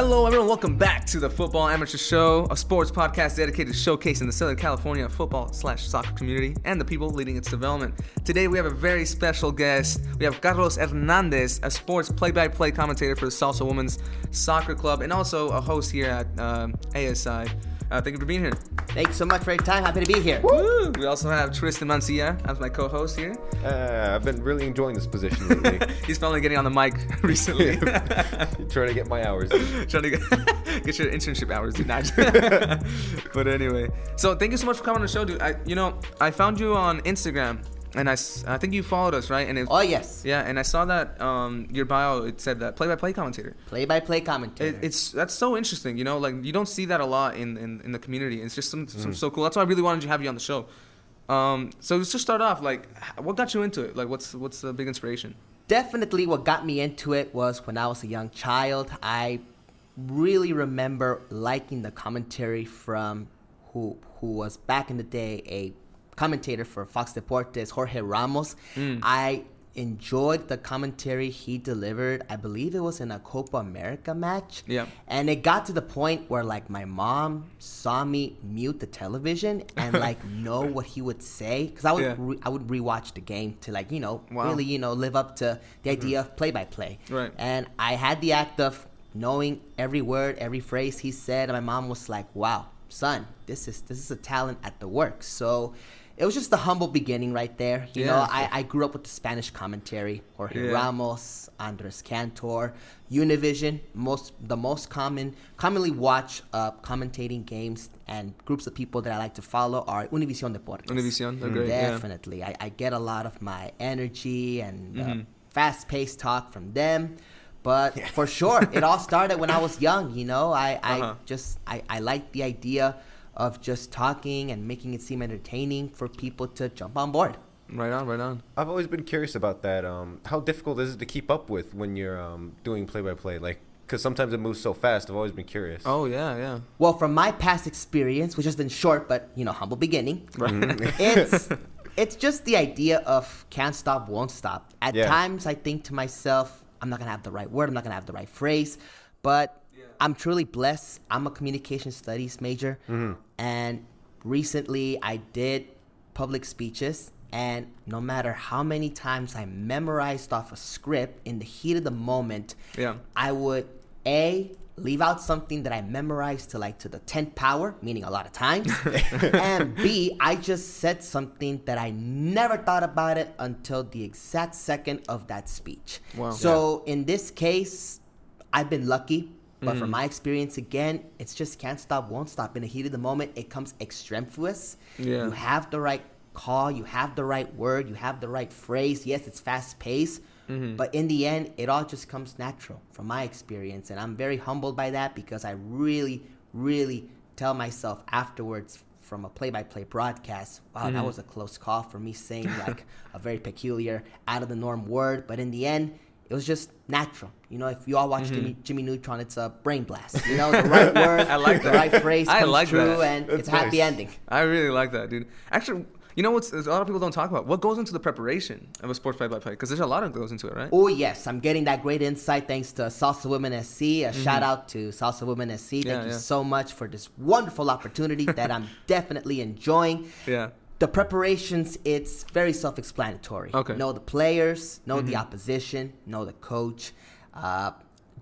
Hello, everyone. Welcome back to the Football Amateur Show, a sports podcast dedicated to showcasing the Southern California football/soccer community and the people leading its development. Today, we have a very special guest. We have Carlos Hernandez, a sports play-by-play commentator for the Salsa Women's Soccer Club, and also a host here at ASI. Thank you for being here. Thanks so much for your time. Happy to be here. Woo! We also have Tristan Mancia as my co-host here. I've been really enjoying this position lately. He's finally getting on the mic recently. Trying to get my hours. Trying to get your internship hours, dude. But anyway, so thank you so much for coming on the show, dude. I found you on Instagram, and I think you followed us, right? And Oh, yes. Yeah, and I saw that your bio, it said that play-by-play commentator. Play-by-play commentator. That's so interesting, you know, like you don't see that a lot in the community. It's just some so cool. That's why I really wanted to have you on the show. So let's just start off, like, what got you into it? Like, what's the big inspiration? Definitely what got me into it was when I was a young child. I really remember liking the commentary from who was back in the day a commentator for Fox Deportes, Jorge Ramos. I enjoyed the commentary he delivered. I believe it was in a Copa America match. Yeah. And it got to the point where, like, my mom saw me mute the television and, like, know what he would say. Because I would rewatch the game to, like, really, live up to the idea of play-by-play. Right. And I had the act of knowing every word, every phrase he said. And my mom was like, wow, son, this is a talent at the work. So it was just a humble beginning right there. You know, I grew up with the Spanish commentary, Jorge Ramos, Andres Cantor, Univision. The most commonly watched commentating games and groups of people that I like to follow are Univision Deportes. Univision, they're great. Definitely. Yeah. I get a lot of my energy and fast-paced talk from them. But for sure, it all started when I was young, you know. I liked the idea of just talking and making it seem entertaining for people to jump on board. Right on. I've always been curious about that. How difficult is it to keep up with when you're doing play-by-play? Like, because sometimes it moves so fast. I've always been curious. Oh, yeah. Well, from my past experience, which has been short but, humble beginning, it's just the idea of can't stop, won't stop. At times, I think to myself, I'm not going to have the right word. I'm not going to have the right phrase. But I'm truly blessed. I'm a communication studies major. And recently I did public speeches. And no matter how many times I memorized off a script, in the heat of the moment, I would, A, leave out something that I memorized to the 10th power, meaning a lot of times. And B, I just said something that I never thought about it until the exact second of that speech. Wow. So in this case, I've been lucky. But from my experience, again, it's just can't stop, won't stop. In the heat of the moment, it comes extremophious. You have the right call. You have the right word. You have the right phrase. Yes, it's fast-paced. But in the end, it all just comes natural from my experience. And I'm very humbled by that because I really, really tell myself afterwards from a play-by-play broadcast, wow, that was a close call for me saying like a very peculiar, out-of-the-norm word. But in the end, it was just natural. You know, if you all watch Jimmy Neutron, it's a brain blast. You know, the right word, I like the that. right phrase comes true, and That's it's a happy nice. ending. I really like that, dude. Actually, you know what a lot of people don't talk about? What goes into the preparation of a sports play-by-play? Because there's a lot that goes into it, right? Oh, yes. I'm getting that great insight thanks to Salsa Women SC. A shout out to Salsa Women SC. Thank you so much for this wonderful opportunity that I'm definitely enjoying. Yeah. The preparations, it's very self-explanatory. Okay. Know the players, know the opposition, know the coach.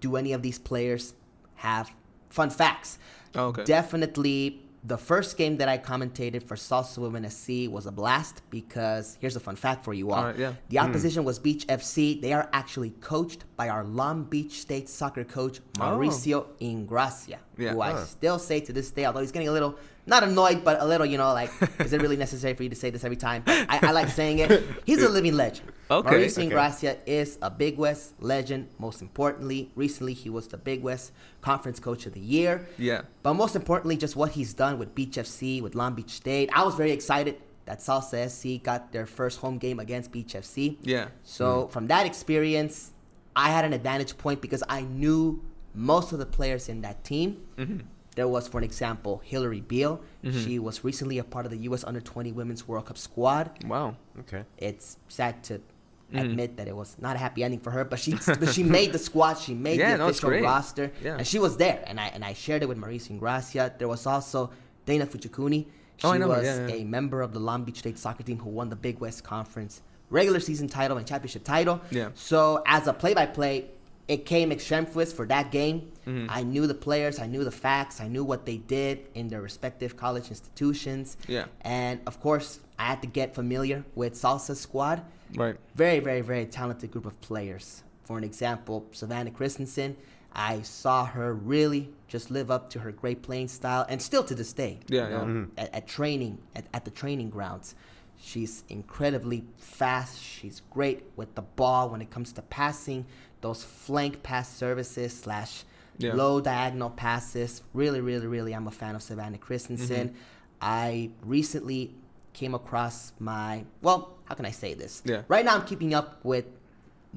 Do any of these players have fun facts? Oh, okay. Definitely. The first game that I commentated for Salsa Women SC was a blast because here's a fun fact for you all. All right, The opposition was Beach FC. They are actually coached by our Long Beach State soccer coach, Mauricio Ingracia, who I still say to this day, although he's getting a little, not annoyed, but a little, like, is it really necessary for you to say this every time? I like saying it. He's a living legend. Mauricio Ingracia is a Big West legend. Most importantly, recently he was the Big West Conference Coach of the Year. Yeah. But most importantly, just what he's done with Beach FC, with Long Beach State. I was very excited that Salsa SC got their first home game against Beach FC. Yeah. So from that experience, I had an advantage point because I knew most of the players in that team. There was, for an example, Hillary Beale. She was recently a part of the U.S. Under-20 Women's World Cup squad. Wow. Okay. It's sad to admit that it was not a happy ending for her, but she made the squad. She made the official roster, and she was there. And I shared it with Mauricio Ingracia. There was also Dana Fujikuni. She was a member of the Long Beach State soccer team who won the Big West Conference regular season title and championship title. Yeah. So as a play-by-play, it came extemporis for that game. I knew the players, I knew the facts, I knew what they did in their respective college institutions. Yeah. And of course, I had to get familiar with Salsa's squad. Right. Very, very, very talented group of players. For an example, Savannah Christensen, I saw her really just live up to her great playing style, and still to this day. At training, at the training grounds. She's incredibly fast. She's great with the ball when it comes to passing. Those flank pass services / low diagonal passes. Really, really, really, I'm a fan of Savannah Christensen. I recently came across how can I say this? Right now I'm keeping up with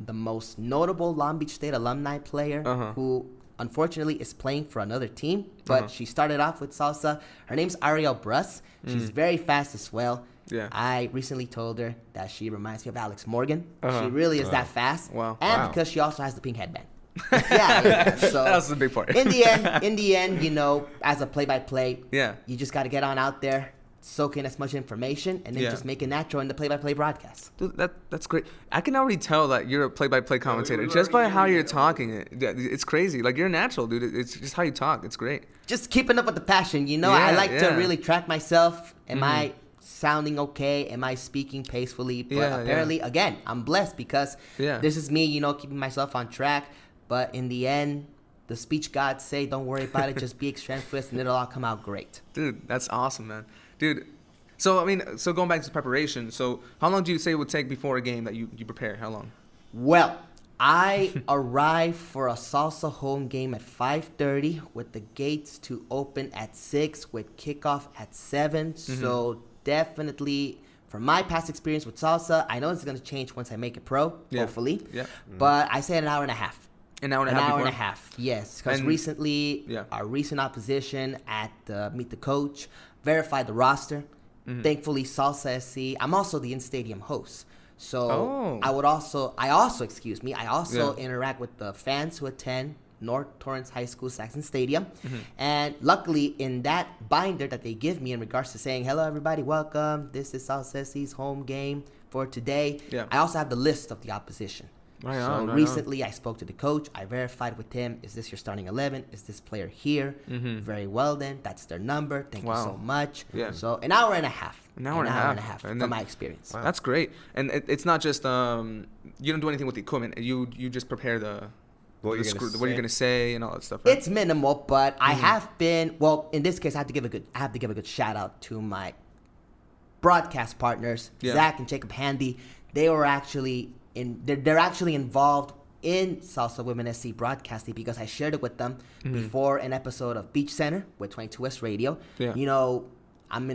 the most notable Long Beach State alumni player who unfortunately is playing for another team, but she started off with Salsa. Her name's Ariel Bruss. She's very fast as well. Yeah. I recently told her that she reminds me of Alex Morgan. She really is that fast. Wow. And because she also has the pink headband. So that was the big part. in the end, you know, as a play-by-play, you just got to get on out there, soak in as much information, and then just make it natural in the play-by-play broadcast. Dude, that's great. I can already tell that you're a play-by-play commentator just by how you're talking. It's crazy. Like, you're natural, dude. It's just how you talk. It's great. Just keeping up with the passion. You know, I like to really track myself. Am I sounding okay? Am I speaking pacefully? But apparently, again, I'm blessed because this is me, you know, keeping myself on track. But in the end, the speech gods say, don't worry about it. Just be extemporis and it'll all come out great. Dude, that's awesome, man. Dude, so going back to preparation, so how long do you say it would take before a game that you prepare? How long? Well, I arrive for a Salsa home game at 5:30 with the gates to open at 6 with kickoff at 7. So definitely, from my past experience with Salsa, I know it's going to change once I make it pro, hopefully. Yeah. But I say an hour and a half. An hour and a half, yes. Because recently, our recent opposition at Meet the Coach verified the roster. Thankfully, Salsa SC. I'm also the in-stadium host. So I also interact with the fans who attend North Torrance High School Saxon Stadium. And luckily, in that binder that they give me in regards to saying, hello, everybody, welcome. This is Salsa SC's home game for today. I also have the list of the opposition. Recently, I spoke to the coach. I verified with him, is this your starting 11? Is this player here? Very well, then. That's their number. Thank you so much. So an hour and a half. An hour and a half from my experience. Wow. That's great. And it's not just, you don't do anything with the equipment. You just prepare what you're going to say and all that stuff, right? It's minimal, but I have been, in this case, I have to give a good shout out to my broadcast partners, Zach and Jacob Handy. They were actually they're actually involved in Salsa Women SC broadcasting because I shared it with them before an episode of Beach Center with 22S Radio. Yeah. You know, I'm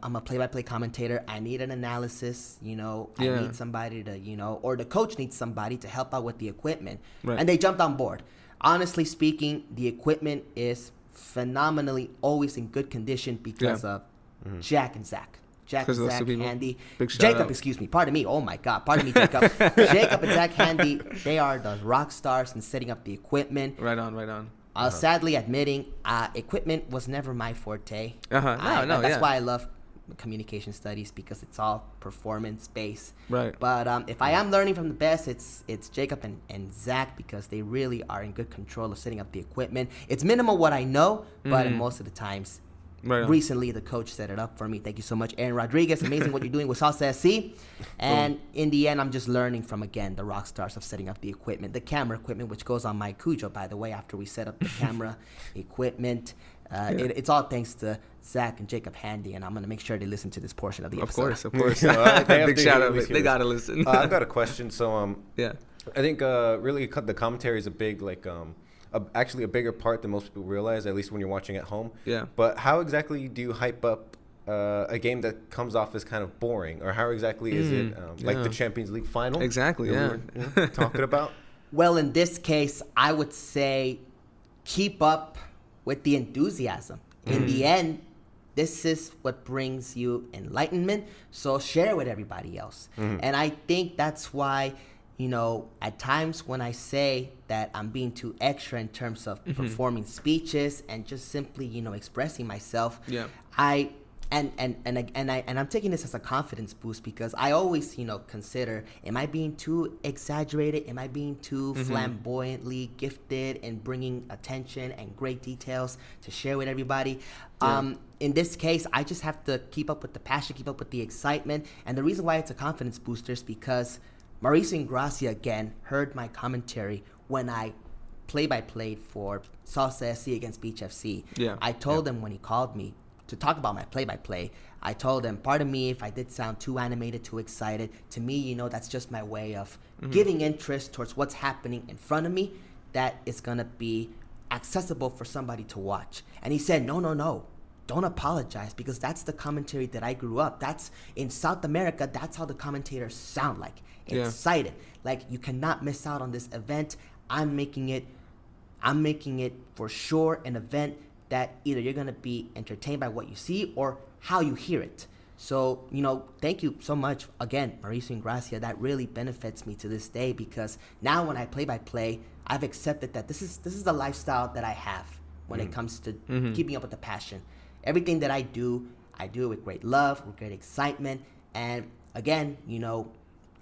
a play-by-play commentator. I need an analysis. You know, I need somebody to, or the coach needs somebody to help out with the equipment. Right. And they jumped on board. Honestly speaking, the equipment is phenomenally always in good condition because of Jack and Zach. Jack and Zach Handy. Jacob, excuse me. Pardon me. Oh, my God. Pardon me, Jacob. Jacob and Zach Handy, they are the rock stars in setting up the equipment. Right on. Sadly admitting, equipment was never my forte. That's why I love communication studies because it's all performance-based. Right. But if I am learning from the best, it's Jacob and Zach because they really are in good control of setting up the equipment. It's minimal what I know, but most of the times, recently, the coach set it up for me. Thank you so much, Aaron Rodriguez. Amazing what you're doing with Salsa SC. And in the end, I'm just learning from, again, the rock stars of setting up the equipment. The camera equipment, which goes on my Cujo, by the way, after we set up the camera equipment. It's all thanks to Zach and Jacob Handy, and I'm going to make sure they listen to this portion of the episode. Of course. Big shout out. They got to listen. I've got a question. So, I think really the commentary is a big, actually a bigger part than most people realize, at least when you're watching at home. Yeah. But how exactly do you hype up a game that comes off as kind of boring? Or how exactly is it like the Champions League final? Exactly, we're talking about? Well, in this case, I would say keep up with the enthusiasm. In the end, this is what brings you enlightenment. So share with everybody else. And I think that's why, at times when I say that I'm being too extra in terms of performing speeches and just simply, expressing myself, And I'm taking this as a confidence boost, because I always, consider, am I being too exaggerated? Am I being too flamboyantly gifted in bringing attention and great details to share with everybody? In this case, I just have to keep up with the passion, keep up with the excitement. And the reason why it's a confidence booster is because Mauricio Ingracia, again, heard my commentary when I play-by-played for Salsa SC against Beach FC. I told him when he called me to talk about my play-by-play, I told him, pardon me if I did sound too animated, too excited. To me, that's just my way of giving interest towards what's happening in front of me that is going to be accessible for somebody to watch. And he said, no, don't apologize, because that's the commentary that I grew up. That's in South America, that's how the commentators sound like, excited. Like, you cannot miss out on this event. I'm making it for sure an event that either you're going to be entertained by what you see or how you hear it. So, thank you so much again, Mauricio Ingracia. That really benefits me to this day, because now when I play-by-play, I've accepted that this is the lifestyle that I have when it comes to keeping up with the passion. Everything that I do it with great love, with great excitement. And again,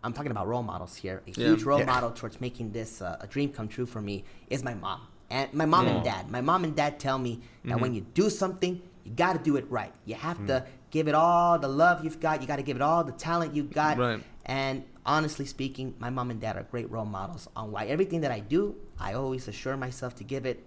I'm talking about role models here. A huge role model towards making this a dream come true for me is my mom. And my mom and dad. My mom and dad tell me that when you do something, you got to do it right. You have to give it all the love you've got. You got to give it all the talent you've got. Right. And honestly speaking, my mom and dad are great role models on why everything that I do, I always assure myself to give it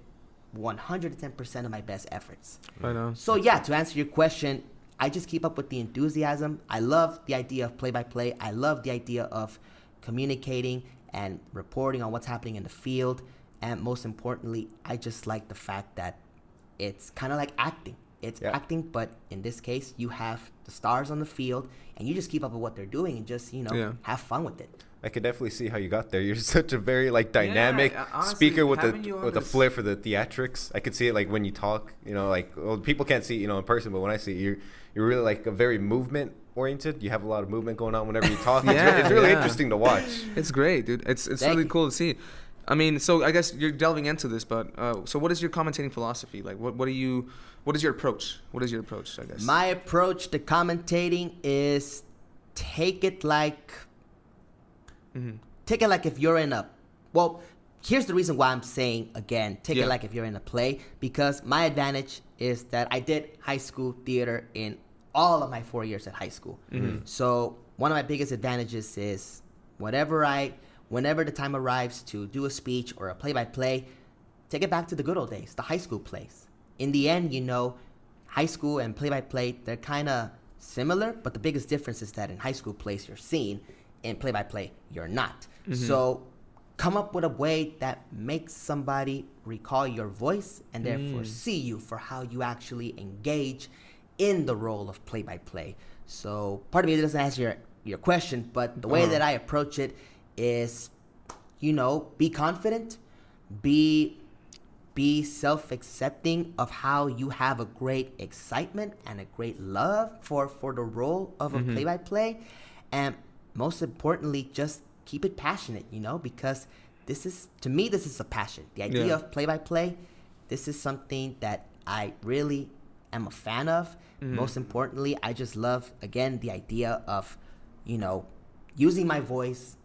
110% of my best efforts. I know. So to answer your question, I just keep up with the enthusiasm. I love the idea of play-by-play. I love the idea of communicating and reporting on what's happening in the field. And most importantly, I just like the fact that it's kind of like acting. It's acting, but in this case, you have the stars on the field, and you just keep up with what they're doing and just, have fun with it. I could definitely see how you got there. You're such a very dynamic honestly, speaker with a flair for the theatrics. I could see it when you talk. People can't see it, in person, but when I see it, you're really a very movement oriented. You have a lot of movement going on whenever you talk. It's really interesting to watch. It's great, dude. It's really cool to see. I mean, so I guess you're delving into this, but so what is your commentating philosophy? What is your approach? What is your approach, I guess? My approach to commentating is take it like if you're in here's the reason why I'm saying, again, take it like if you're in a play, because my advantage is that I did high school theater in all of my 4 years at high school. So one of my biggest advantages is whenever the time arrives to do a speech or a play-by-play, take it back to the good old days, the high school plays. In the end, high school and play-by-play, they're kind of similar, but the biggest difference is that in high school plays, you're seen. In play-by-play, you're not. So come up with a way that makes somebody recall your voice and therefore see you for how you actually engage in the role of play-by-play. So part of me doesn't answer your question, but the way that I approach it is, be confident, be self-accepting of how you have a great excitement and a great love for the role of a play-by-play, and most importantly, just keep it passionate, because this is a passion. The idea of play-by-play, this is something that I really am a fan of. Most importantly, I just love, again, the idea of, using my voice,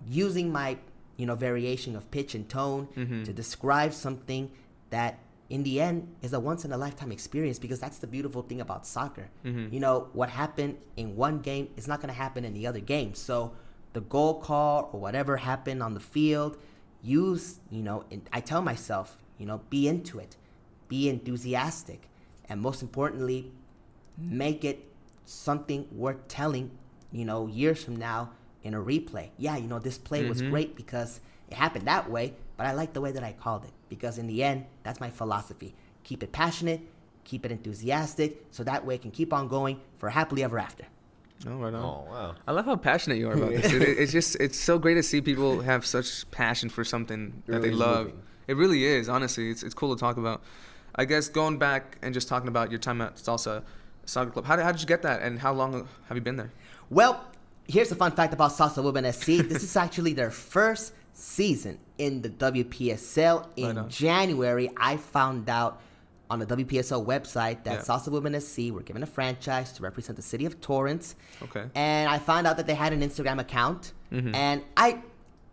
using my, variation of pitch and tone to describe something that in the end is a once-in-a-lifetime experience, because that's the beautiful thing about soccer. What happened in one game is not going to happen in the other game. So the goal call or whatever happened on the field, I tell myself, be into it, be enthusiastic, and most importantly, make it something worth telling, years from now in a replay. This play was great because it happened that way, but I like the way that I called it, because in the end, that's my philosophy. Keep it passionate, keep it enthusiastic, so that way it can keep on going for happily ever after. Oh, right on. Oh, wow. I love how passionate you are about this. It's so great to see people have such passion for something that they love. Moving. It really is, honestly. It's cool to talk about. I guess going back and just talking about your time at Salsa, Soccer club. How did you get that, and how long have you been there? Well, here's a fun fact about Salsa Women SC. This is actually their first season in the WPSL. In January, I found out on the WPSL website that Salsa Women SC were given a franchise to represent the city of Torrance. Okay. And I found out that they had an Instagram account. And I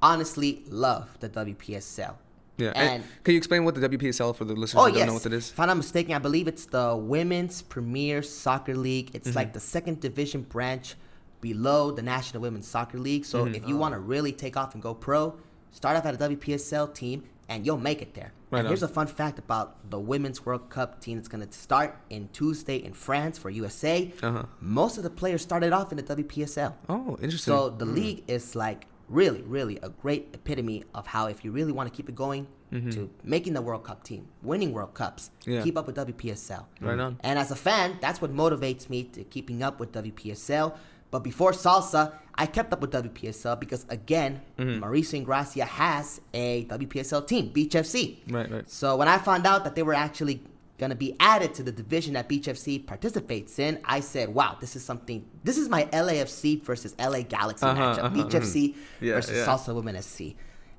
honestly love the WPSL. Yeah. And can you explain what the WPSL for the listeners who don't know what it is? If I'm not mistaken, I believe it's the Women's Premier Soccer League. It's like the second division branch below the National Women's Soccer League. So if you want to really take off and go pro, start off at a WPSL team and you'll make it there. And here's a fun fact about the Women's World Cup team that's going to start in Tuesday in France for USA. Most of the players started off in the WPSL. Oh, interesting. So the league is like really, really a great epitome of how if you really want to keep it going to making the World Cup team, winning World Cups, keep up with WPSL. Right on. And as a fan, that's what motivates me to keeping up with WPSL. But before Salsa, I kept up with WPSL because, again, Mauricio Ingracia has a WPSL team, Beach FC. Right. So when I found out that they were actually going to be added to the division that Beach FC participates in, I said, wow, this is my LAFC versus LA Galaxy matchup. Beach FC versus Salsa Women SC.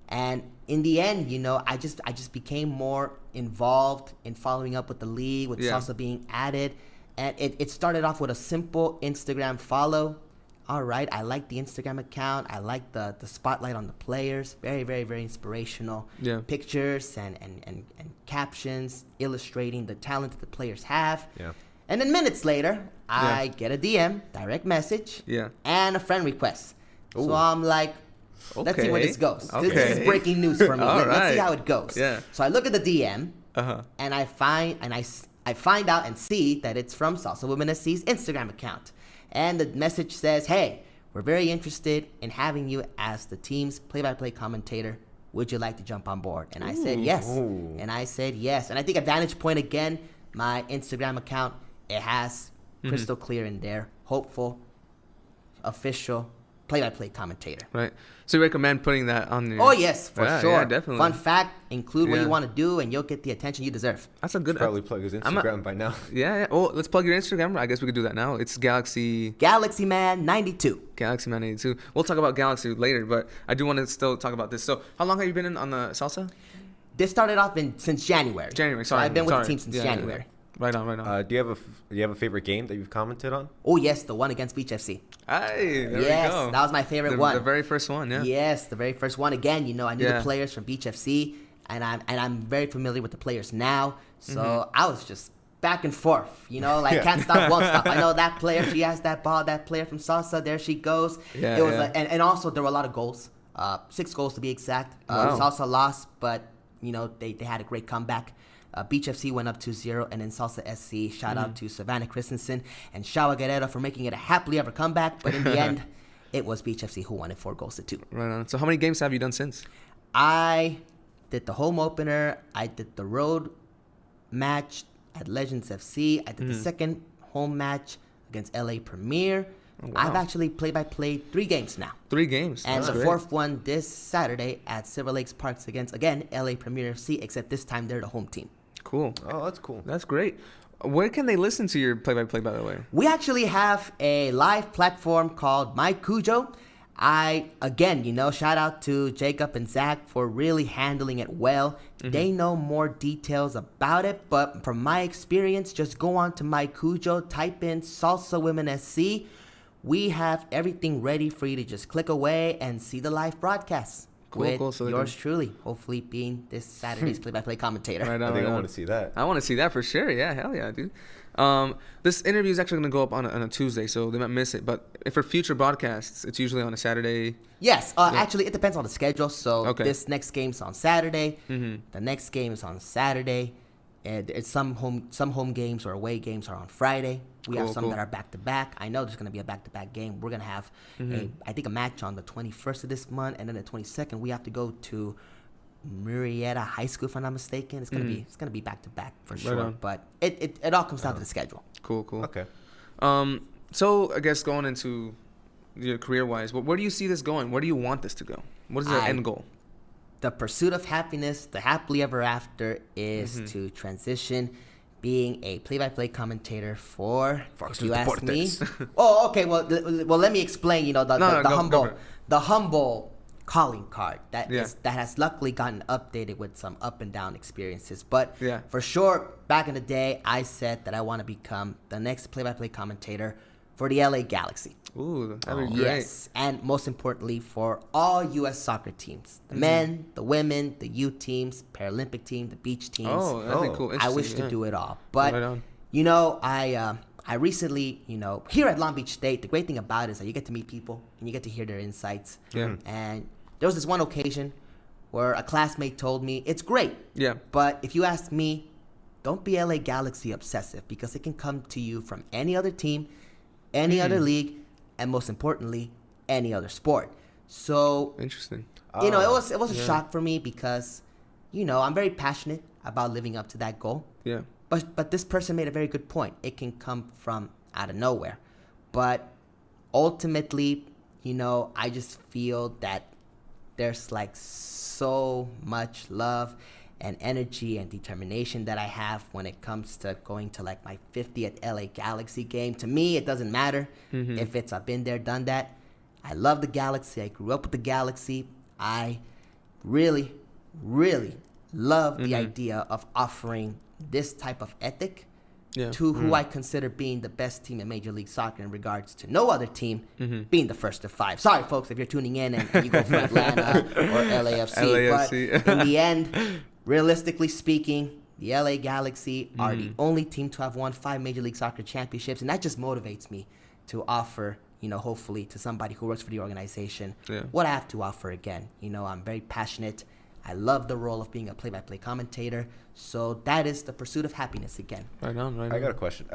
And in the end, I just became more involved in following up with the league, with Salsa being added. And it started off with a simple Instagram follow. All right, I like the Instagram account. I like the spotlight on the players. Very, very, very inspirational. Yeah. Pictures and captions illustrating the talent that the players have. Yeah. And then minutes later, I get a DM, direct message, and a friend request. Ooh. So I'm like, let's see where this goes. Okay. This is breaking news for me. Let's see how it goes. Yeah. So I look at the DM, and I find out and see that it's from Salsa Women SC's Instagram account. And the message says, hey, we're very interested in having you as the team's play-by-play commentator. Would you like to jump on board? And I said yes. And I said yes. And I think at Vantage Point, again, my Instagram account, it has crystal clear in there. Hopeful, official, play-by-play commentator. Right. So you recommend putting that on your... Oh, yes, for sure. Yeah, definitely. Fun fact, include what you want to do, and you'll get the attention you deserve. That's a good... Probably plug his Instagram by now. Yeah. Oh, let's plug your Instagram. I guess we could do that now. It's GalaxyMan92. GalaxyMan92. We'll talk about Galaxy later, but I do want to still talk about this. So how long have you been on the Salsa? This started off since January. Sorry. So I've been with the team since January. Yeah. Right on. Do you have a favorite game that you've commented on? Oh yes, the one against Beach FC. Hey, there we go. That was my favorite one. The very first one, yeah. Yes, the very first one. Again, I knew the players from Beach FC, and I'm very familiar with the players now. So I was just back and forth, can't stop, won't stop. I know that player, she has that ball. That player from Salsa, there she goes. Yeah, it was and also there were a lot of goals, 6 goals to be exact. Wow. Salsa lost, but they had a great comeback. Beach FC went up 2-0, and then Salsa SC, shout out to Savannah Christensen and Shawa Guerrero for making it a happily ever comeback. But in the end, it was Beach FC who won it 4-2. Right on. So how many games have you done since? I did the home opener. I did the road match at Legends FC. I did the second home match against LA Premier. Oh, wow. I've actually play-by-played 3 games now. 3 games. And the fourth one this Saturday at Silver Lakes Parks against, again, LA Premier FC, except this time they're the home team. Cool. Oh, that's cool. That's great. Where can they listen to your play-by-play, by the way? We actually have a live platform called My Cujo. Shout out to Jacob and Zach for really handling it well. They know more details about it, but from my experience, just go on to My Cujo, type in Salsa Women SC. We have everything ready for you to just click away and see the live broadcasts. Cool. So yours truly, hopefully being this Saturday's play-by-play commentator. Right on, I think I want to see that. I want to see that for sure. Yeah, hell yeah, dude. This interview is actually going to go up on a Tuesday, so they might miss it. But for future broadcasts, it's usually on a Saturday. Yes, actually, it depends on the schedule. So this next game's on Saturday. The next game is on Saturday. And it's some home games or away games are on Friday. We have some that are back-to-back. I know there's going to be a back-to-back game. We're going to have, a match on the 21st of this month. And then the 22nd, we have to go to Murrieta High School, if I'm not mistaken. It's going to be back-to-back for sure. But it all comes down to the schedule. Cool. Okay. So I guess going into your career-wise, where do you see this going? Where do you want this to go? What is the end goal? The pursuit of happiness, the happily ever after, is to transition being a play-by-play commentator for, Fox if you ask me. Deportes. Oh, okay. Well, let me explain. The humble calling card that has luckily gotten updated with some up and down experiences. But for sure, back in the day, I said that I want to become the next play-by-play commentator for the LA Galaxy. Ooh, that'd be great. Yes, and most importantly, for all U.S. soccer teams. The men, the women, the youth teams, Paralympic team, the beach teams. Oh, that'd be cool. I wish to do it all. But, I recently, here at Long Beach State, the great thing about it is that you get to meet people and you get to hear their insights. Yeah. And there was this one occasion where a classmate told me, it's great. Yeah. But if you ask me, don't be LA Galaxy obsessive, because it can come to you from any other team, any other league, and most importantly, any other sport. So interesting. It was a shock for me because, I'm very passionate about living up to that goal. Yeah. But this person made a very good point. It can come from out of nowhere. But ultimately, I just feel that there's like so much love and energy and determination that I have when it comes to going to like my 50th LA Galaxy game. To me, it doesn't matter if it's I've been there, done that. I love the Galaxy. I grew up with the Galaxy. I really, really love the idea of offering this type of ethic to who I consider being the best team in Major League Soccer in regards to no other team being the first of five. Sorry, folks, if you're tuning in and you go for Atlanta or LAFC. But in the end, realistically speaking, the LA Galaxy are the only team to have won 5 Major League Soccer championships, and that just motivates me to offer, hopefully to somebody who works for the organization, what I have to offer again. I'm very passionate. I love the role of being a play-by-play commentator, so that is the pursuit of happiness again. Right on. I got a question.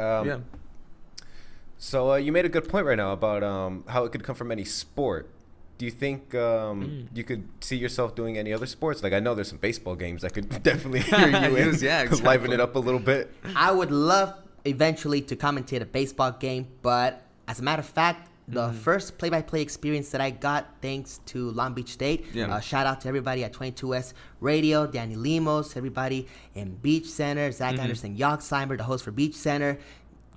So you made a good point right now about how it could come from any sport. Do you think you could see yourself doing any other sports? Like, I know there's some baseball games I could definitely hear you in, liven it up a little bit. I would love eventually to commentate a baseball game, but as a matter of fact, the first play-by-play experience that I got thanks to Long Beach State. Shout out to everybody at 22S Radio, Danny Limos, everybody in Beach Center, Zach Anderson Yoxheimer, the host for Beach Center.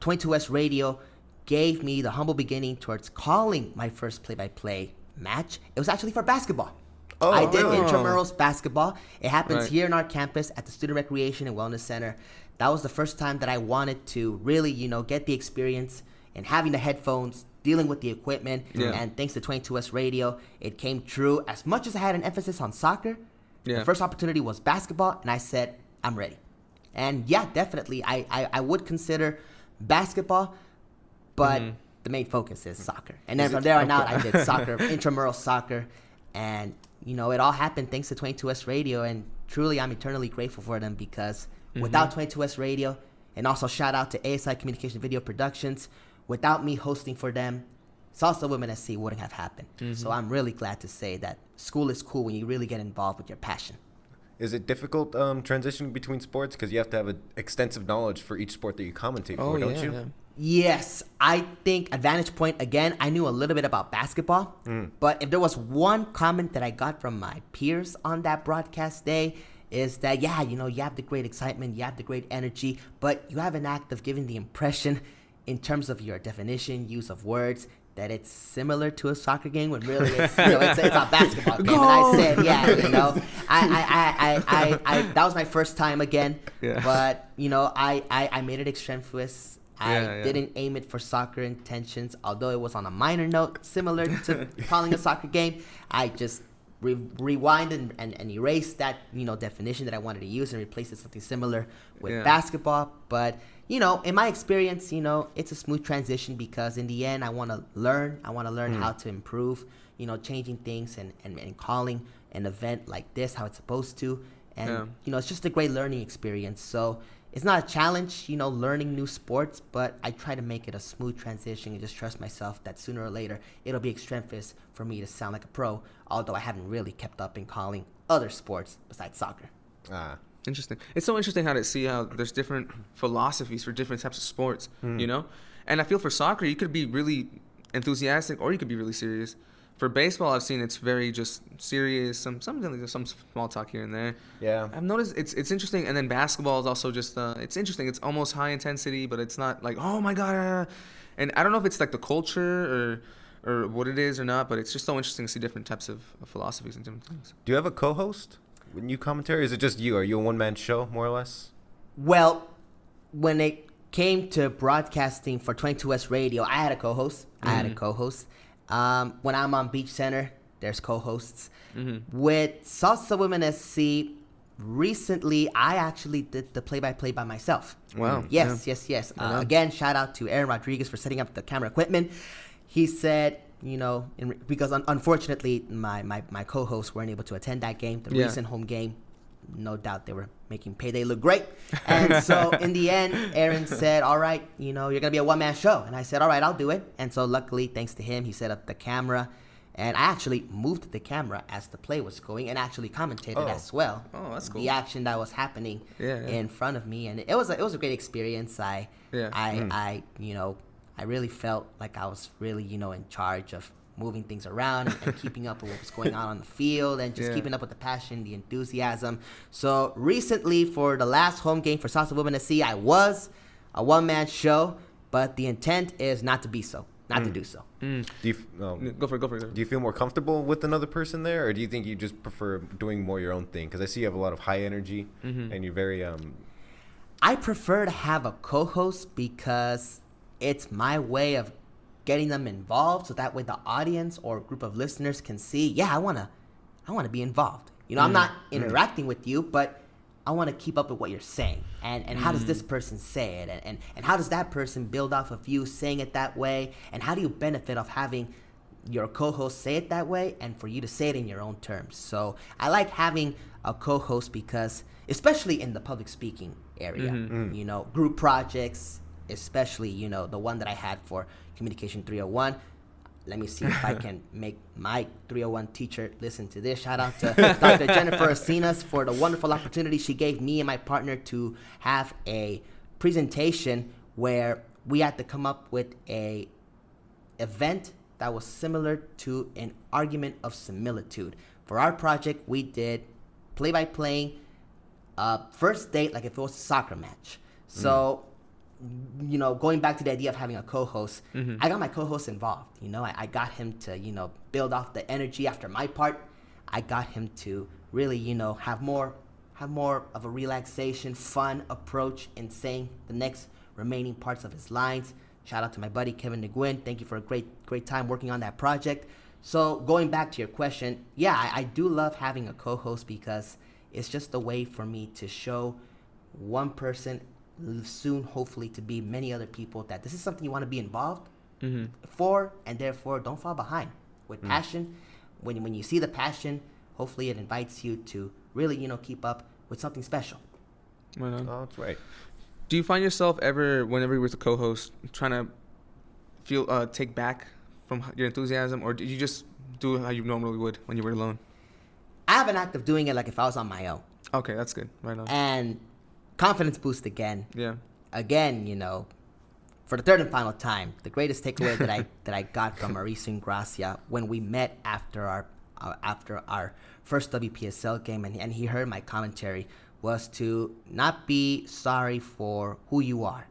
22S Radio gave me the humble beginning towards calling my first play-by-play match. It was actually for basketball. I did intramurals basketball. It happens here in our campus at the Student Recreation and Wellness Center. That was the first time that I wanted to really, get the experience and having the headphones, dealing with the equipment, and thanks to 22S Radio, it came true. As much as I had an emphasis on soccer, the first opportunity was basketball, and I said, I'm ready. And definitely, I would consider basketball, but the main focus is soccer. And then from there on out, I did soccer, intramural soccer, and, it all happened thanks to 22S Radio, and truly, I'm eternally grateful for them because without 22S Radio, and also shout out to ASI Communication Video Productions, without me hosting for them, Salsa Women SC wouldn't have happened. So I'm really glad to say that school is cool when you really get involved with your passion. Is it difficult transitioning between sports? Because you have to have an extensive knowledge for each sport that you commentate for, don't you? Yeah. Yes. I think advantage point, again, I knew a little bit about basketball. But if there was one comment that I got from my peers on that broadcast day, is that, you have the great excitement, you have the great energy, but you have an act of giving the impression in terms of your definition, use of words, that it's similar to a soccer game when really it's a basketball game. And I said, I that was my first time again. But, I made it extemporaneous. I didn't aim it for soccer intentions, although it was on a minor note, similar to calling a soccer game. I just rewind and erase that, definition that I wanted to use and replace it with something similar with basketball. But, in my experience, it's a smooth transition because in the end, I want to learn. I want to learn how to improve, changing things and calling an event like this how it's supposed to. And, it's just a great learning experience. So it's not a challenge, learning new sports, but I try to make it a smooth transition and just trust myself that sooner or later it'll be extremist for me to sound like a pro, although I haven't really kept up in calling other sports besides soccer. Interesting. It's so interesting how to see how there's different philosophies for different types of sports, And I feel for soccer, you could be really enthusiastic or you could be really serious. For baseball, I've seen it's very just serious. Some small talk here and there. Yeah. I've noticed it's interesting. And then basketball is also just it's interesting. It's almost high intensity, but it's not like, oh my god. And I don't know if it's like the culture or what it is or not, but it's just so interesting to see different types of philosophies and different things. Do you have a co-host when you commentary? Is it just you? Are you a one-man show, more or less? Well, when it came to broadcasting for 22S Radio, I had a co-host. When I'm on Beach Center, there's co-hosts. With Salsa Women SC, recently I actually did the play-by-play by myself. Wow. Yes. Again, shout out to Aaron Rodriguez for setting up the camera equipment. He said, because unfortunately my co-hosts weren't able to attend that game, the recent home game. No doubt they were making Payday look great. And so in the end, Aaron said, all right, you're going to be a one-man show. And I said, all right, I'll do it. And so luckily, thanks to him, he set up the camera. And I actually moved the camera as the play was going and actually commentated as well. Oh, that's cool. The action that was happening in front of me. And it was a great experience. I really felt like I was really, in charge of moving things around and keeping up with what was going on the field and just keeping up with the passion, the enthusiasm. So recently, for the last home game for Salsa Women SC, I was a one-man show, but the intent is not to be so, not to do so. Do you, go for it. Do you feel more comfortable with another person there, or do you think you just prefer doing more your own thing? Because I see you have a lot of high energy, and you're very... I prefer to have a co-host because it's my way of getting them involved, so that way the audience or group of listeners can see, I want to be involved. I'm not interacting with you, but I want to keep up with what you're saying. And how does this person say it? And how does that person build off of you saying it that way? And how do you benefit of having your co-host say it that way and for you to say it in your own terms? So I like having a co-host because, especially in the public speaking area, group projects, especially, the one that I had for Communication 301. Let me see if I can make my 301 teacher listen to this. Shout out to Dr. Jennifer Acinas for the wonderful opportunity she gave me and my partner to have a presentation where we had to come up with a event that was similar to an argument of similitude. For our project, we did play-by-play first date like if it was a soccer match. So going back to the idea of having a co-host, I got my co-host involved. I got him to, build off the energy after my part. I got him to really, have more of a relaxation, fun approach in saying the next remaining parts of his lines. Shout out to my buddy Kevin Nguyen. Thank you for a great time working on that project. So going back to your question, I do love having a co-host because it's just a way for me to show one person, soon hopefully to be many other people, that this is something you want to be involved for, and therefore don't fall behind with passion. When you see the passion, hopefully it invites you to really keep up with something special. Right on. Oh, that's right. Do you find yourself ever, whenever you're with a co-host, trying to feel take back from your enthusiasm, or do you just do how you normally would when you were alone? I have an act of doing it like if I was on my own. Okay, that's good. Right on. And confidence boost again. Yeah. Again, for the third and final time, the greatest takeaway that I got from Mauricio Ingracia when we met after our first WPSL game, and he heard my commentary, was to not be sorry for who you are.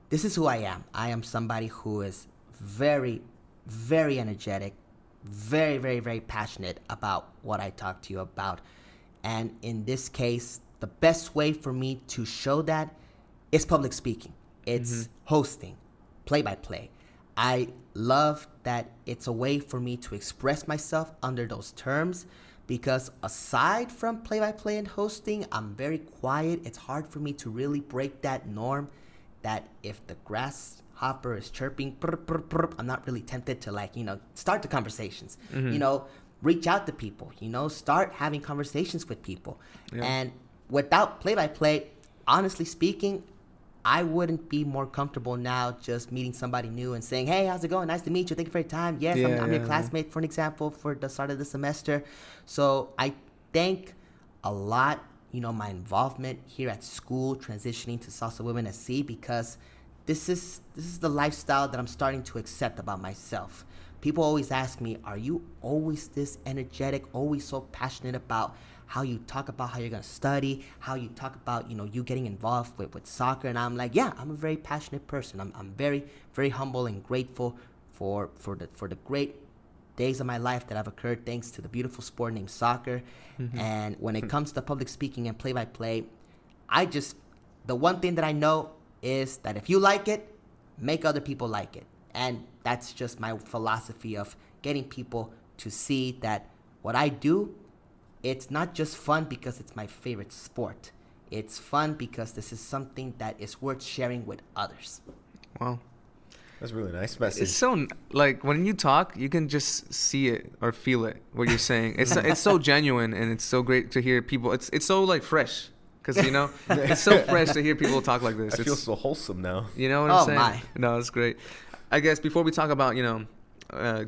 This is who I am. I am somebody who is very, very energetic, very, very, very passionate about what I talk to you about. And in this case, the best way for me to show that is public speaking. It's hosting, play-by-play. I love that it's a way for me to express myself under those terms, because aside from play-by-play and hosting, I'm very quiet. It's hard for me to really break that norm that if the grasshopper is chirping, I'm not really tempted to start the conversations. Reach out to people, start having conversations with people. Yeah. And without play-by-play, honestly speaking, I wouldn't be more comfortable now just meeting somebody new and saying, hey, how's it going? Nice to meet you. Thank you for your time. Yes, I'm your classmate, for an example, for the start of the semester. So I thank a lot, my involvement here at school, transitioning to Salsa Women SC, because this is the lifestyle that I'm starting to accept about myself. people always ask me, are you always this energetic, always so passionate about how you talk about how you're going to study, how you talk about, you getting involved with soccer? And I'm like, yeah, I'm a very passionate person. I'm very, very humble and grateful for the great days of my life that have occurred thanks to the beautiful sport named soccer. And when it comes to public speaking and play-by-play, the one thing that I know is that if you like it, make other people like it. And that's just my philosophy of getting people to see that what I do, it's not just fun because it's my favorite sport. It's fun because this is something that is worth sharing with others. Wow. That's a really nice message. It's so, like, when you talk, you can just see it or feel it, what you're saying. It's so genuine, and it's so great to hear people. It's so, like, fresh. Because, it's so fresh to hear people talk like this. I feel so wholesome now. You know what I'm saying? My. No, it's great. I guess before we talk about,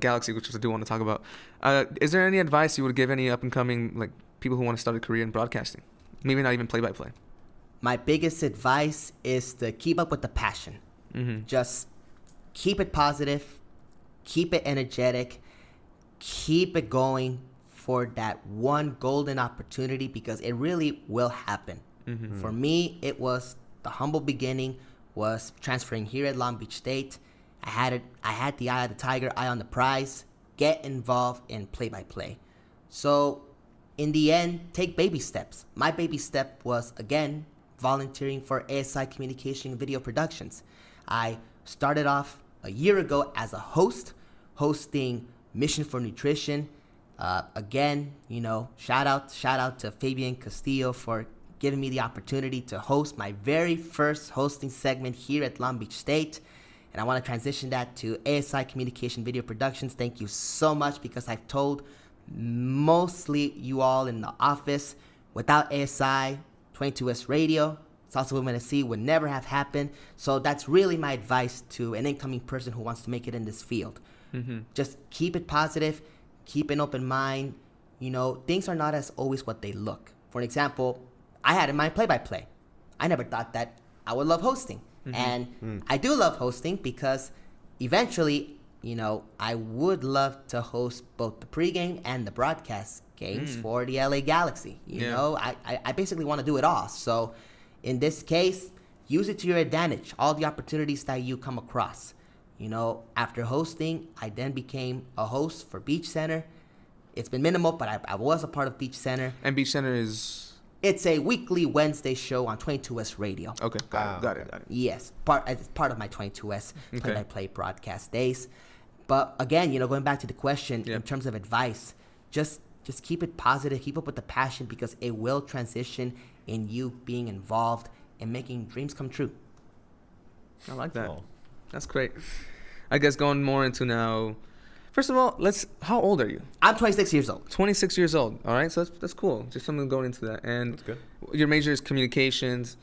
Galaxy, which I do want to talk about, is there any advice you would give any up-and-coming, like, people who want to start a career in broadcasting? Maybe not even play-by-play. My biggest advice is to keep up with the passion. Just keep it positive, keep it energetic, keep it going for that one golden opportunity, because it really will happen. For me, it was the humble beginning, was transferring here at Long Beach State. I had the eye of the tiger, eye on the prize, get involved in play-by-play. So in the end, take baby steps. My baby step was, again, volunteering for ASI Communication and Video Productions. I started off a year ago as a host, hosting Mission for Nutrition. Again, shout out to Fabian Castillo for giving me the opportunity to host my very first hosting segment here at Long Beach State. And I want to transition that to ASI Communication Video Productions. Thank you so much, because I've told mostly you all in the office, without ASI, 22S Radio, Salsa Women at Sea would never have happened. So that's really my advice to an incoming person who wants to make it in this field. Just keep it positive, keep an open mind. Things are not as always what they look. For example, I had in mind play-by-play. I never thought that I would love hosting. And I do love hosting because eventually, I would love to host both the pregame and the broadcast games for the LA Galaxy. I basically want to do it all. So in this case, use it to your advantage, all the opportunities that you come across. After hosting, I then became a host for Beach Center. It's been minimal, but I was a part of Beach Center. And Beach Center is? It's a weekly Wednesday show on 22S Radio. Okay, got it. Yes, it's part of my 22S play-by-play broadcast days. But again, going back to the question, in terms of advice, just keep it positive, keep up with the passion, because it will transition in you being involved and making dreams come true. I like that. Oh. That's great. I guess going more into now, first of all, how old are you? I'm 26 years old. 26 years old. All right, so that's cool. Just something going into that. And that's good. Your major is communications,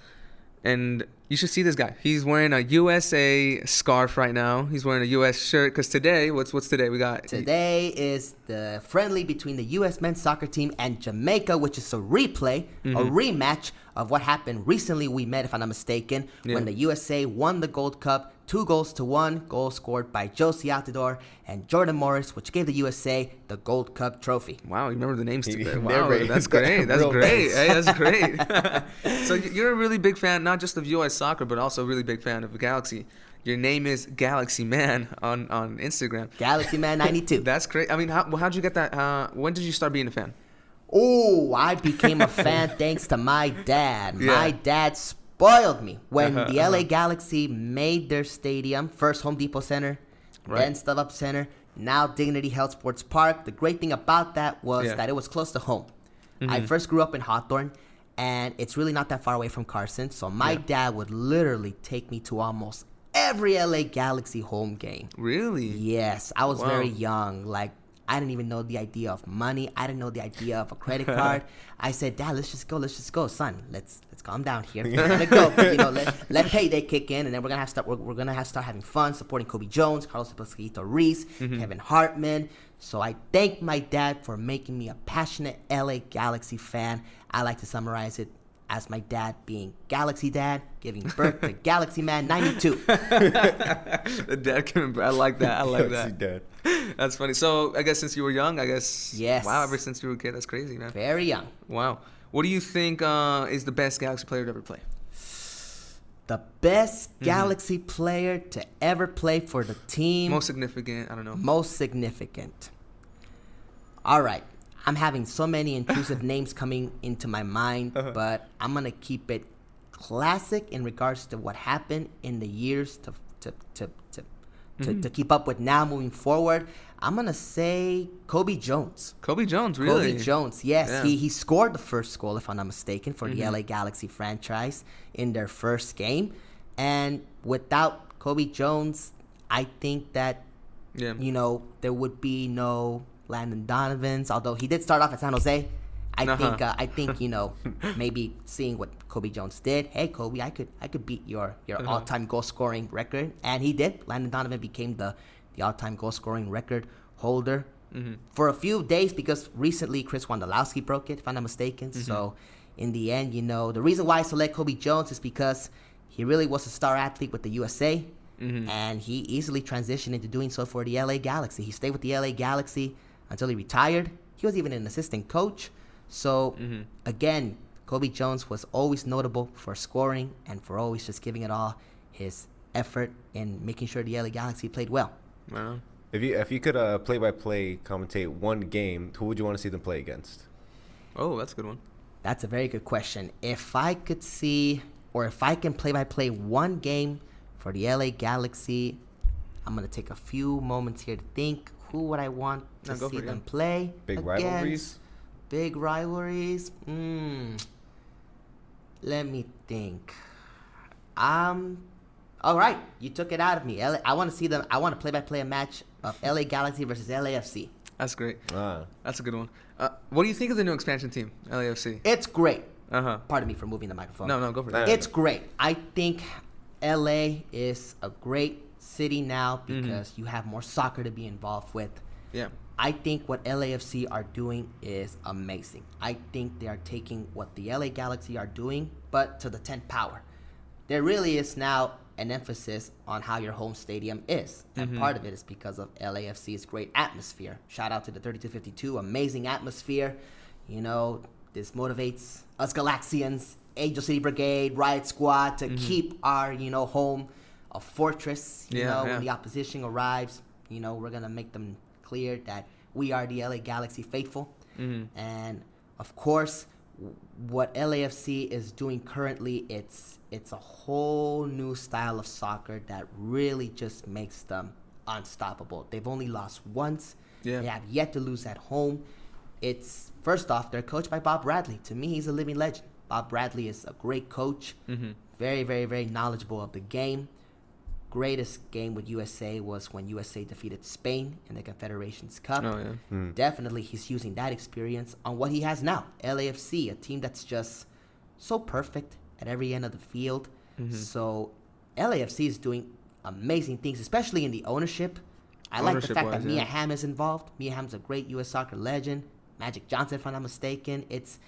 and you should see this guy. He's wearing a USA scarf right now. He's wearing a US shirt, because today, what's today? Today is the friendly between the US men's soccer team and Jamaica, which is a rematch of what happened recently. We met, if I'm not mistaken, when the USA won the Gold Cup, 2-1, goal scored by Josie Altidore and Jordan Morris, which gave the USA the Gold Cup trophy. Wow, you remember the names today. Wow, that's great. That's great. Hey, that's great. So you're a really big fan, not just of US soccer, but also a really big fan of the Galaxy. Your name is Galaxy Man on Instagram. Galaxy Man 92. That's great. I mean, how'd you get that? When did you start being a fan? Oh, I became a fan thanks to my dad. My dad spoiled me when the LA Galaxy made their stadium, first Home Depot Center, then StubHub Center, now Dignity Health Sports Park. The great thing about that was that it was close to home. I first grew up in Hawthorne, and it's really not that far away from Carson. So my dad would literally take me to almost every LA Galaxy home game. Really? Yes. I was very young. Like, I didn't even know the idea of money. I didn't know the idea of a credit card. I said, Dad, let's just go, son. Let's calm down here. We're gonna go. Let payday kick in, and then we're gonna start having fun, supporting Kobe Jones, Carlos Hernandez, Kevin Hartman. So I thank my dad for making me a passionate LA Galaxy fan. I like to summarize it as my dad being Galaxy Dad, giving birth to Galaxy Man 92. The dad, I like that. Galaxy Dad. That's funny. So I guess since you were young, Yes. Wow, ever since you were a kid, that's crazy, man. Very young. Wow. What do you think is the best Galaxy player to ever play? The best Galaxy player to ever play for the team. Most significant, I don't know. Most significant. All right. I'm having so many intrusive names coming into my mind, but I'm going to keep it classic in regards to what happened in the years to keep up with now moving forward. I'm going to say Kobe Jones. Kobe Jones, really? Kobe Jones, yes. Yeah. He scored the first goal, if I'm not mistaken, for the LA Galaxy franchise in their first game. And without Kobe Jones, I think that, there would be no Landon Donovans, although he did start off at San Jose. I think maybe seeing what Kobe Jones did. Hey, Kobe, I could beat your all-time goal scoring record, and he did. Landon Donovan became the all-time goal scoring record holder for a few days because recently Chris Wondolowski broke it, if I'm not mistaken. So in the end, the reason why I select Kobe Jones is because he really was a star athlete with the USA, and he easily transitioned into doing so for the LA Galaxy. He stayed with the LA Galaxy until he retired. He was even an assistant coach. So, again, Kobe Jones was always notable for scoring and for always just giving it all his effort in making sure the LA Galaxy played well. Wow. If you could play-by-play commentate one game, who would you want to see them play against? Oh, that's a good one. That's a very good question. If I could see, or if I can play-by-play one game for the LA Galaxy, I'm going to take a few moments here to think. Who would I want to see them play? Big rivalries? Big rivalries? Let me think. All right, you took it out of me. I want to see them. I want to play-by-play a match of LA Galaxy versus LAFC. That's great. That's a good one. What do you think of the new expansion team, LAFC? It's great. Pardon me for moving the microphone. No, go for it. It's great. I think LA is a great city now because you have more soccer to be involved with. Yeah. I think what LAFC are doing is amazing. I think they are taking what the LA Galaxy are doing, but to the 10th power. There really is now an emphasis on how your home stadium is. And part of it is because of LAFC's great atmosphere. Shout out to the 3252, amazing atmosphere. This motivates us Galaxians, Angel City Brigade, Riot Squad to keep our, home a fortress. When the opposition arrives, we're going to make them clear that we are the LA Galaxy faithful. And of course, what LAFC is doing currently, it's a whole new style of soccer that really just makes them unstoppable. They've only lost once. They have yet to lose at home. It's first off, they're coached by Bob Bradley. To me, he's a living legend. Bob Bradley is a great coach, very, very, very knowledgeable of the game. Greatest game with USA was when USA defeated Spain in the Confederations Cup. Definitely he's using that experience on what he has now. LAFC, a team that's just so perfect at every end of the field. So LAFC is doing amazing things, especially in the ownership. I like the fact that Mia Hamm is involved. Mia Hamm's a great U.S. soccer legend. Magic Johnson, if I'm not mistaken. It's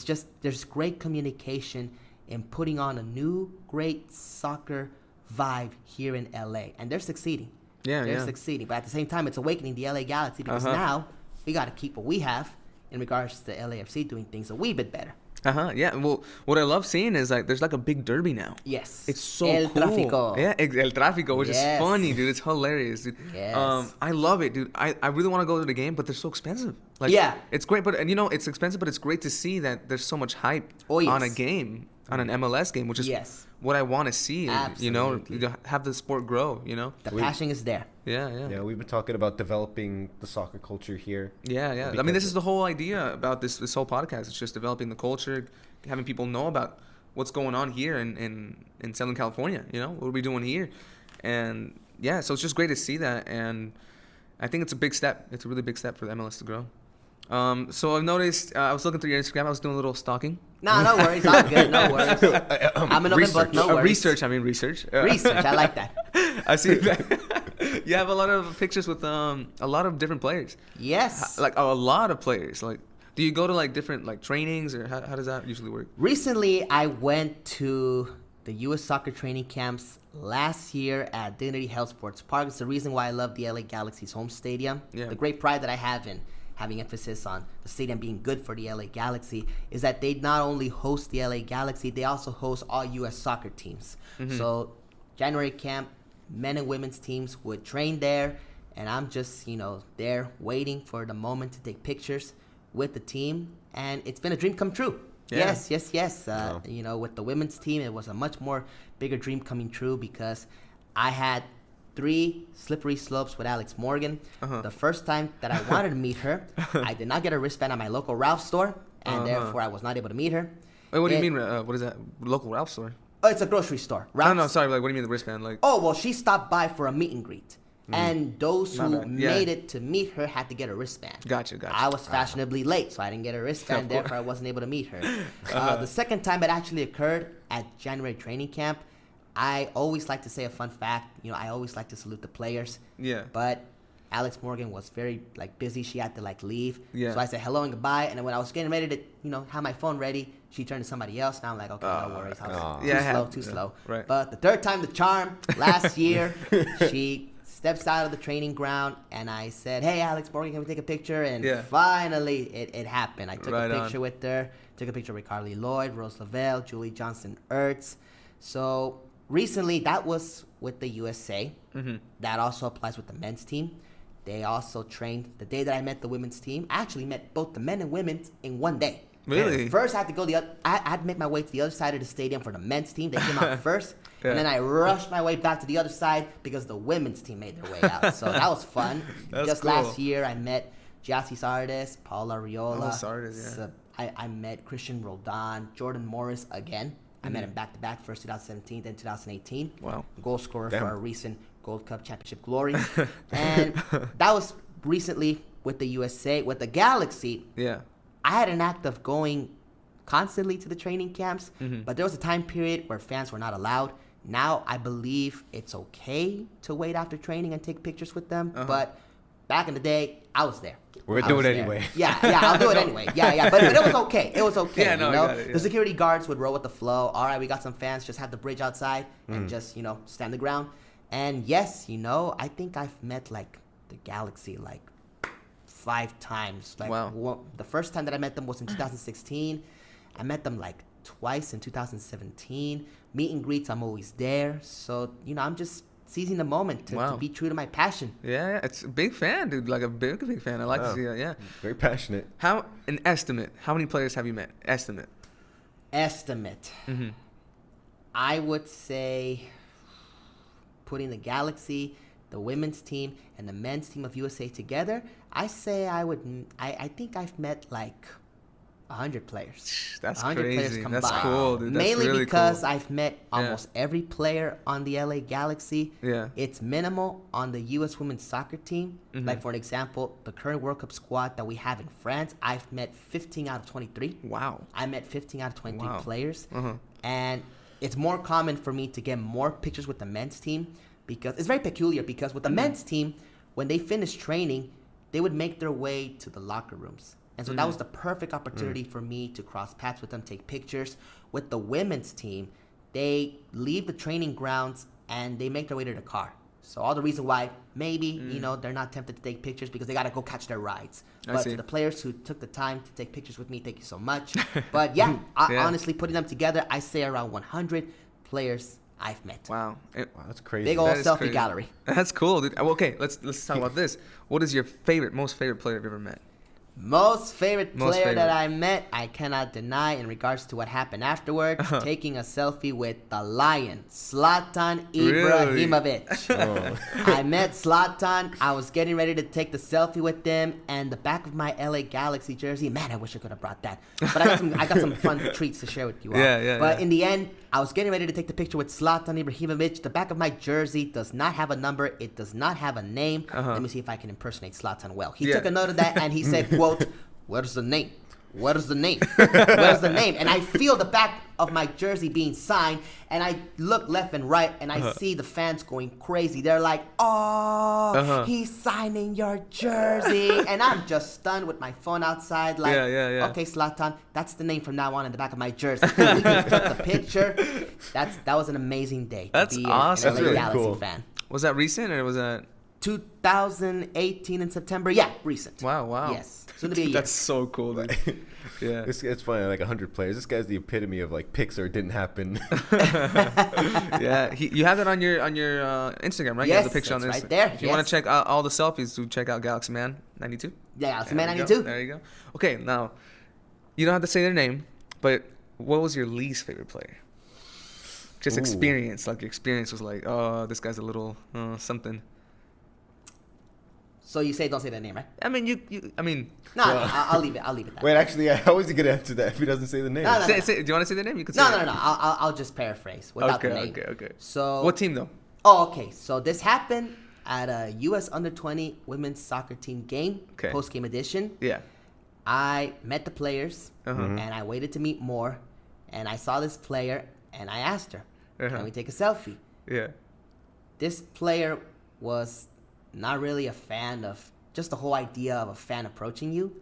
just, there's great communication in putting on a new great soccer vibe here in LA, and they're succeeding. They're succeeding, but at the same time, it's awakening the LA Galaxy because now we got to keep what we have in regards to LAFC doing things a wee bit better. Yeah. Well, what I love seeing is there's a big derby now. Yes. It's so El cool. Tráfico. Yeah, El Tráfico, which is funny, dude. It's hilarious, dude. Yes. I love it, dude. I really want to go to the game, but they're so expensive. It's great, but it's expensive, but it's great to see that there's so much hype on a game, on an MLS game, which is what I want to see. Absolutely. Have the sport grow. The passion is there. Yeah, we've been talking about developing the soccer culture here. Yeah. I mean, this is the whole idea about this whole podcast. It's just developing the culture, having people know about what's going on here in Southern California. What are we doing here? And so it's just great to see that. And I think it's a big step. It's a really big step for the MLS to grow. So I've noticed, I was looking through your Instagram. I was doing a little stalking. No worries. I'm good. No worries. I'm an open book. No worries. Research. Research. I like that. I see that. You have a lot of pictures with a lot of different players. Yes. Like a lot of players. Like, do you go to different trainings, or how does that usually work? Recently, I went to the U.S. soccer training camps last year at Dignity Health Sports Park. It's the reason why I love the LA Galaxy's home stadium. The great pride that I have in having emphasis on the stadium being good for the LA Galaxy is that they not only host the LA Galaxy, they also host all U.S. soccer teams. So January camp, men and women's teams would train there, and I'm just, there waiting for the moment to take pictures with the team, and it's been a dream come true. Yes. Wow. With the women's team, it was a much more bigger dream coming true because I had 3 slippery slopes with Alex Morgan. The first time that I wanted to meet her, I did not get a wristband at my local Ralph store, and therefore I was not able to meet her. Wait, what do you mean? What is that? Local Ralph store? Oh, it's a grocery store. Ralph's? No, sorry. Like, what do you mean the wristband? Like? Oh, well, she stopped by for a meet and greet. And those who made it to meet her had to get a wristband. Gotcha. I was fashionably late, so I didn't get a wristband. Therefore, I wasn't able to meet her. The second time it actually occurred at January training camp, I always like to say a fun fact. I always like to salute the players. Yeah. But Alex Morgan was very busy. She had to leave. Yeah. So I said hello and goodbye. And then when I was getting ready to have my phone ready, she turned to somebody else. And I'm like, okay, no worries. Too slow. Right. But the third time the charm last year, she steps out of the training ground, and I said, hey, Alex Morgan, can we take a picture? And finally, it happened. I took a picture with her, took a picture with Carly Lloyd, Rose Lavelle, Julie Johnson-Ertz. So recently, that was with the USA. That also applies with the men's team. They also trained the day that I met the women's team. I actually met both the men and women in one day. Really? First, I had to go I had to make my way to the other side of the stadium for the men's team. They came out first. And then I rushed my way back to the other side because the women's team made their way out. So that was fun. Just cool. last year, I met Giassi Sardes, Paula Riola. Sardes, yeah. I met Christian Roldan, Jordan Morris again. I met him back-to-back, first 2017, then 2018. Wow. Goal scorer for our recent Gold Cup championship glory. And that was recently with the USA. With the Galaxy, I had an act of going constantly to the training camps, but there was a time period where fans were not allowed. Now I believe it's okay to wait after training and take pictures with them, but back in the day, I was there. We're doing it anyway. Yeah, I'll do it anyway. Yeah, but it was okay. It was okay. I got it, The security guards would roll with the flow. All right, we got some fans. Just have the bridge outside and just stand the ground. And yes, I think I've met the Galaxy 5 times. Wow. The first time that I met them was in 2016. I met them twice in 2017. Meet and greets, I'm always there. So, I'm just seizing the moment to be true to my passion. Yeah, it's a big fan, dude. Like a big fan. I like to see that, yeah. Very passionate. An estimate. How many players have you met? Estimate. I would say, putting the Galaxy, the women's team, and the men's team of USA together, I think I've met 100 players. That's 100 crazy. Players combined. That's cool, dude. That's Mainly really because cool. I've met almost every player on the LA Galaxy. Yeah. It's minimal on the U.S. women's soccer team. For an example, the current World Cup squad that we have in France, I've met 15 out of 23. Wow. I met 15 out of 23 players. And it's more common for me to get more pictures with the men's team because it's very peculiar because with the men's team, when they finish training, they would make their way to the locker rooms. And so that was the perfect opportunity for me to cross paths with them, take pictures. With the women's team, they leave the training grounds and they make their way to the car. So all the reason why maybe, they're not tempted to take pictures because they got to go catch their rides. But to the players who took the time to take pictures with me, thank you so much. But honestly, putting them together, I say around 100 players I've met. Wow. That's crazy. Big old selfie gallery. That's cool, dude. Okay, let's talk about this. What is your most favorite player you've ever met? Most favorite player that I met, I cannot deny in regards to what happened afterwards, taking a selfie with the Lion, Zlatan Ibrahimovic. Really? I met Zlatan. I was getting ready to take the selfie with him, and the back of my LA Galaxy jersey, man, I wish I could have brought that. But I got some fun treats to share with you all. But in the end, I was getting ready to take the picture with Zlatan Ibrahimovic. The back of my jersey does not have a number. It does not have a name. Let me see if I can impersonate Zlatan well. He took a note of that, and he said, quote, "Where's the name?" what is the name? What is the name? And I feel the back of my jersey being signed, and I look left and right, and I see the fans going crazy. They're like, oh, he's signing your jersey. And I'm just stunned with my phone outside, like, okay, Zlatan, that's the name from now on in the back of my jersey. We just took the picture. That was an amazing day. That's awesome. That's really Galaxy cool. fan. Was that recent or was that 2018 in September? Yeah, recent. Wow. Yes. Soon to be a year. That's so cool, dude. Yeah. It's funny, like 100 players. This guy's the epitome of like Pixar didn't happen. Yeah, you have that on your Instagram, right? Yes, you have the picture on that's this. right there. If you want to check out all the selfies, to check out Galaxy Man 92. Yeah, Galaxy Man 92. There you go. Okay, now you don't have to say their name, but what was your least favorite player? Just experience, like your experience was like, oh, this guy's a little something. So you say don't say their name, right? I mean, No, I'll leave it. I'll leave it. Wait, actually, how is he gonna answer that if he doesn't say the name? No. do you want to say their name? You could say No. I'll just paraphrase without the name. Okay. So what team though? Oh, okay. So this happened at a U.S. Under-20 women's soccer team game, post-game edition. Yeah. I met the players, and I waited to meet more, and I saw this player, and I asked her, can we take a selfie? Yeah. This player was not really a fan of just the whole idea of a fan approaching you.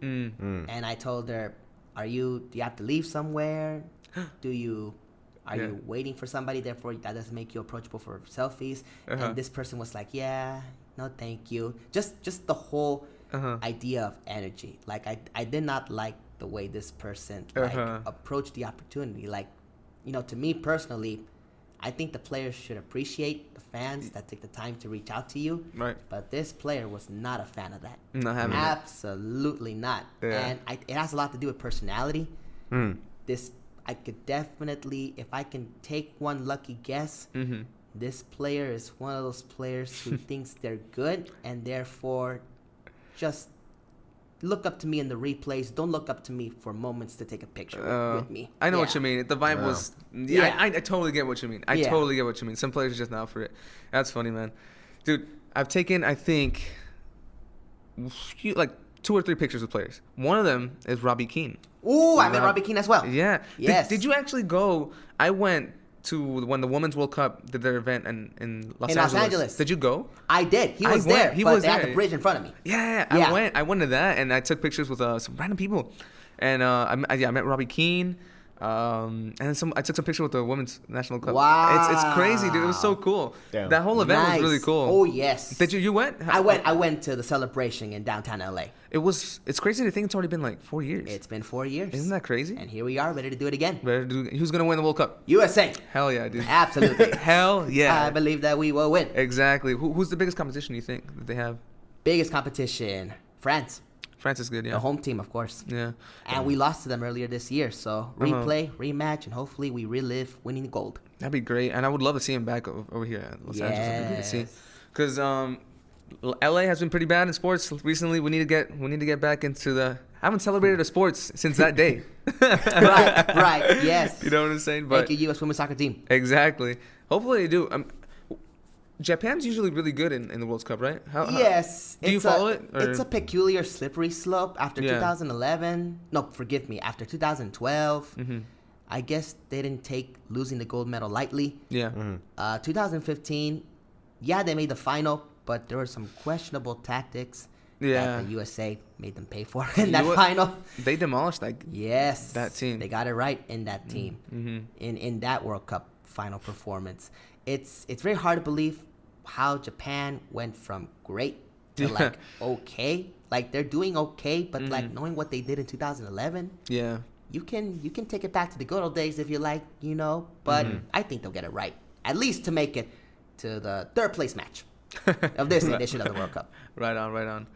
And I told her, do you have to leave somewhere? Are you waiting for somebody, therefore that doesn't make you approachable for selfies? And this person was like, yeah, no thank you. Just the whole idea of energy. Like I did not like the way this person approached the opportunity. Like, to me personally, I think the players should appreciate the fans that take the time to reach out to you. Right. But this player was not a fan of that. Not having Absolutely not. Yeah. And it has a lot to do with personality. I could definitely, if I can take one lucky guess, this player is one of those players who thinks they're good and therefore just look up to me in the replays. Don't look up to me for moments to take a picture with me. I know what you mean. The vibe was... Yeah, I totally get what you mean. I totally get what you mean. Some players are just not for it. That's funny, man. Dude, I've taken, I think, like 2 or 3 pictures with players. One of them is Robbie Keane. Ooh, I met Robbie Keane as well. Yeah. Yes. Did you actually go... I went to when the Women's World Cup did their event in Los Angeles. Did you go? I did. He was there. He was there. They had the bridge in front of me. Yeah. I went to that, and I took pictures with some random people. And I met Robbie Keane. And I took some picture with the women's national club. Wow, it's crazy, dude. It was so cool. Damn. That whole event was really cool. Oh yes. Did you went? I went to the celebration in downtown LA. It's crazy to think it's already been like 4 years. It's been 4 years. Isn't that crazy? And here we are, ready to do it again. Who's gonna win the World Cup? USA. Hell yeah, dude. Absolutely. Hell yeah. I believe that we will win. Exactly. Who's the biggest competition you think that they have? Biggest competition, France. France is good, yeah. The home team, of course. Yeah. And we lost to them earlier this year, so replay, rematch, and hopefully we relive winning the gold. That'd be great, and I would love to see him back over here at Los Angeles. It'd be great to see. Because LA has been pretty bad in sports recently. We need to get back into the... I haven't celebrated a sports since that day. right, yes. You know what I'm saying? Thank you, U.S. women's soccer team. Exactly. Hopefully they do. Japan's usually really good in the World Cup, right? Yes. Do you follow it? Or? It's a peculiar slippery slope. After 2011, no, forgive me, after 2012, I guess they didn't take losing the gold medal lightly. Yeah. 2015, they made the final, but there were some questionable tactics that the USA made them pay for in that final. They demolished that team. They got it right in that team, in that World Cup final performance. It's very hard to believe how Japan went from great to okay. Like they're doing okay, but like knowing what they did in 2011, you can take it back to the good old days if you like, But I think they'll get it right, at least to make it to the 3rd place match of this edition of the World Cup. Right on.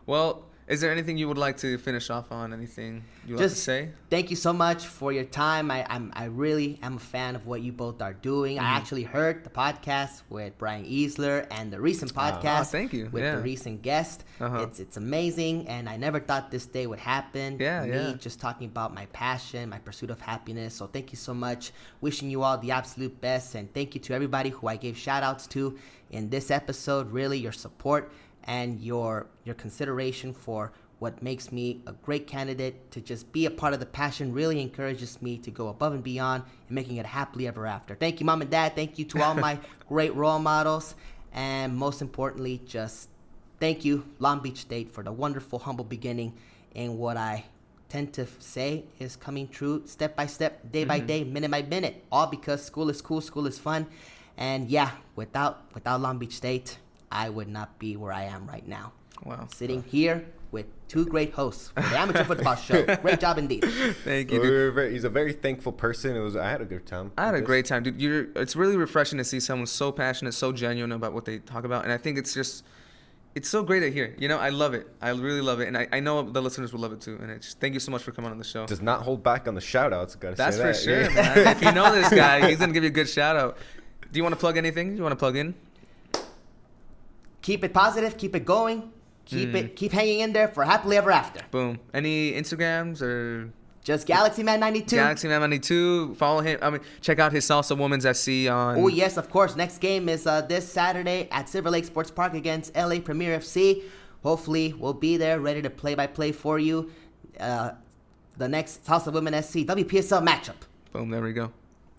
Well, is there anything you would like to finish off on? Anything you would like to say? Thank you so much for your time. I really am a fan of what you both are doing. I actually heard the podcast with Brian Easler and the recent podcast with the recent guest. It's amazing, and I never thought this day would happen. Me just talking about my passion, my pursuit of happiness. So thank you so much. Wishing you all the absolute best, and thank you to everybody who I gave shout outs to in this episode. Really, your support and your consideration for what makes me a great candidate to just be a part of the passion really encourages me to go above and beyond and making it happily ever after. Thank you, Mom and Dad. Thank you to all my great role models. And most importantly, just thank you, Long Beach State, for the wonderful, humble beginning in what I tend to say is coming true step by step, day by day, minute by minute, all because school is cool, school is fun. And yeah, without Long Beach State, I would not be where I am right now. Wow. Sitting here with two great hosts for the Amateur Football Show. Great job indeed. Thank you, dude. He's a very thankful person. I had a good time. I had a great time, dude. It's really refreshing to see someone so passionate, so genuine about what they talk about. And I think it's so great to hear. You know, I love it. I really love it. And I know the listeners will love it too. And thank you so much for coming on the show. Does not hold back on the shout-outs. That's for sure, man. If you know this guy, he's going to give you a good shout-out. Do you want to plug anything? Do you want to plug in? Keep it positive. Keep it going. Keep hanging in there for happily ever after. Boom. Any Instagrams or just GalaxyMan92? GalaxyMan92. Follow him. I mean, check out his Salsa Women's FC on. Oh yes, of course. Next game is this Saturday at Silver Lake Sports Park against LA Premier FC. Hopefully, we'll be there ready to play-by-play for you. The next Salsa Women SC WPSL matchup. Boom. There we go.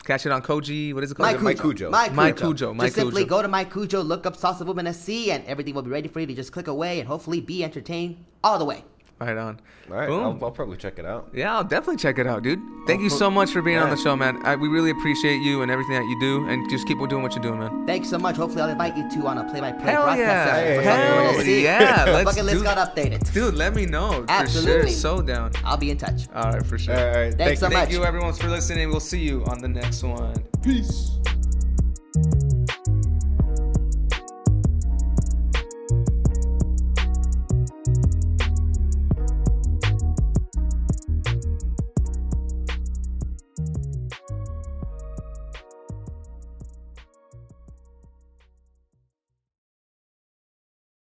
Catch it on Koji. What is it called? My Cujo. Just simply go to My Cujo, look up Salsa Women SC, and everything will be ready for you to just click away and hopefully be entertained all the way. Right on. All right. I'll probably check it out. Yeah, I'll definitely check it out, dude. Thank you so much for being on the show, man. We really appreciate you and everything that you do, and just keep doing what you're doing, man. Thanks so much. Hopefully, I'll invite you to on a play-by-play Hell broadcast session. Hell yeah. Let's bucket list got updated. Dude, let me know. Absolutely. For sure. So down. I'll be in touch. All right, for sure. All right. Thanks so much. Thank you, everyone, for listening. We'll see you on the next one. Peace.